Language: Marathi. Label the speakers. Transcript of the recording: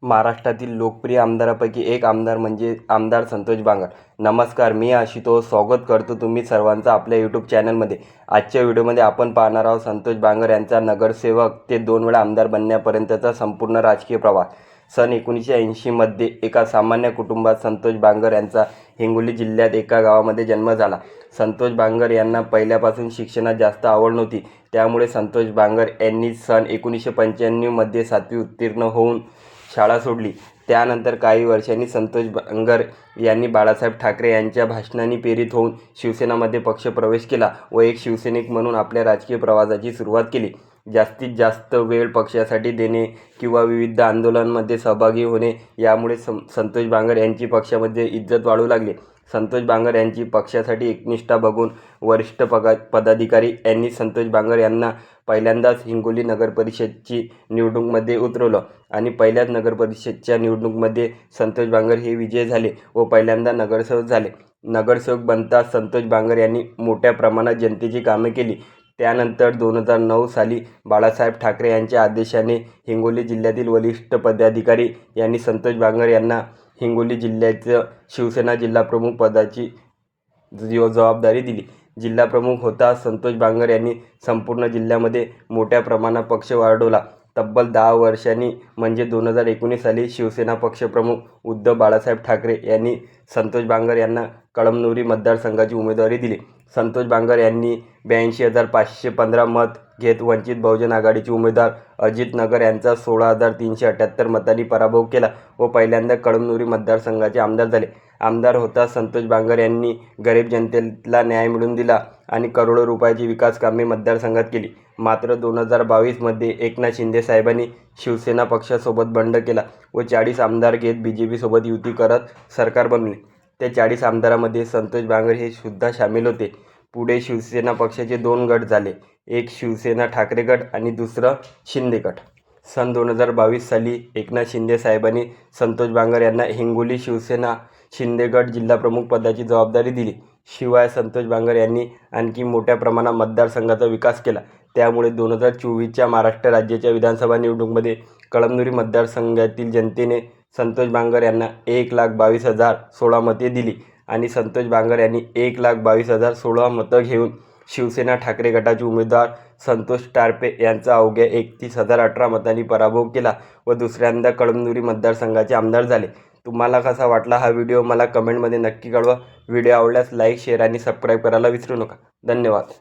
Speaker 1: महाराष्ट्रातील लोकप्रिय आमदारापैकी एक आमदार म्हणजे आमदार संतोष बांगर। नमस्कार, मी आशुतोष स्वागत करतो तुम्ही सर्वांचं आपल्या यूट्यूब चॅनलमध्ये। आजच्या व्हिडिओमध्ये आपण पाहणार आहोत संतोष बांगर यांचा नगरसेवक ते 2 वेळा आमदार बनण्यापर्यंतचा संपूर्ण राजकीय प्रवास। सन 1980 मध्ये एका सामान्य कुटुंबात संतोष बांगर यांचा हिंगोली जिल्ह्यात एका गावामध्ये जन्म झाला। संतोष बांगर यांना पहिल्यापासून शिक्षणात जास्त आवड नव्हती, त्यामुळे संतोष बांगर यांनी सन 1995 मध्ये 7वी उत्तीर्ण होऊन शाळा सोडली। त्यानंतर काही वर्षांनी संतोष बांगर यांनी बाळासाहेब ठाकरे यांच्या भाषणांनी प्रेरित होऊन शिवसेनेमध्ये पक्षप्रवेश केला व एक शिवसैनिक म्हणून आपल्या राजकीय प्रवासाची सुरुवात केली। जास्तीत जास्त वेळ पक्षासाठी देणे किंवा विविध आंदोलनांमध्ये सहभागी होणे यामुळे संतोष बांगर यांची पक्षामध्ये इज्जत वाढू लागली। संतोष बांगर यांची पक्षासाठी एकनिष्ठा बघून वरिष्ठ पदाधिकारी यांनी संतोष बांगर यांना पहिल्यांदाच हिंगोली नगरपरिषदची निवडणुकीमध्ये उतरवलं आणि पहिल्याच नगरपरिषदच्या निवडणुकीमध्ये संतोष बांगर हे विजयी झाले व पहिल्यांदा नगरसेवक झाले। नगरसेवक बनताच संतोष बांगर यांनी मोठ्या प्रमाणात जनतेची कामे केली। त्यानंतर 2009 साली बाळासाहेब ठाकरे यांच्या आदेशाने हिंगोली जिल्ह्यातील वरिष्ठ पदाधिकारी यांनी संतोष बांगर यांना हिंगोली जिल्ह्याचं शिवसेना जिल्हाप्रमुख पदाची जबाबदारी दिली। जिल्हाप्रमुख होता संतोष बांगर यांनी संपूर्ण जिल्ह्यामध्ये मोठ्या प्रमाणात पक्ष वाढवला। तब्बल 10 वर्षांनी म्हणजे 2019 साली शिवसेना पक्षप्रमुख उद्धव बाळासाहेब ठाकरे यांनी संतोष बांगर यांना कळमनुरी मतदारसंघाची उमेदवारी दिली। संतोष बांगर यांनी 82,515 मत घेत वंचित बहुजन आघाडीचे उमेदवार अजित नगर यांचा 16,378 मतांनी पराभव केला व पहिल्यांदा कळमनुरी मतदारसंघाचे आमदार झाले। आमदार होता संतोष बांगर यांनी गरीब जनतेला न्याय मिळवून दिला आणि करोडो रुपयाची विकास कामे मतदारसंघात केली। मात्र 2022 मध्ये एकनाथ शिंदे साहेबांनी शिवसेना पक्षासोबत बंड केला व 40 आमदार घेत BJP सोबत युती करत सरकार बनवले। त्या 40 आमदारांमध्ये संतोष बांगर हे सुद्धा सामील होते। पुढे शिवसेना पक्षाचे 2 गट झाले, एक शिवसेना ठाकरे गट आणि दुसरं शिंदे गट। सन 2022 साली एकनाथ शिंदे साहेबांनी संतोष बांगर यांना हिंगोली शिवसेना शिंदे गट जिल्हाप्रमुख पदाची जबाबदारी दिली। शिवाय संतोष बांगर यांनी आणखी मोठ्या प्रमाणात मतदारसंघाचा विकास केला। त्यामुळे 2024च्या महाराष्ट्र राज्याच्या विधानसभा निवडणुकीमध्ये कळमनुरी मतदारसंघातील जनतेने संतोष बांगर यांना 1,22,016 मते दिली आणि संतोष बांगर यांनी 1,22,016 मतं घेऊन शिवसेना ठाकरे गटाचे उमेदवार संतोष टारफे यांचा अवघ्या 31,018 मतांनी पराभव केला व दुसऱ्यांदा कळमनुरी मतदारसंघाचे आमदार झाले। तुम्हाला कसा वाटला हा व्हिडिओ मला कमेंटमध्ये नक्की कळवा। व्हिडिओ आवडल्यास लाईक, शेअर आणि सबस्क्राईब करायला विसरू नका। धन्यवाद।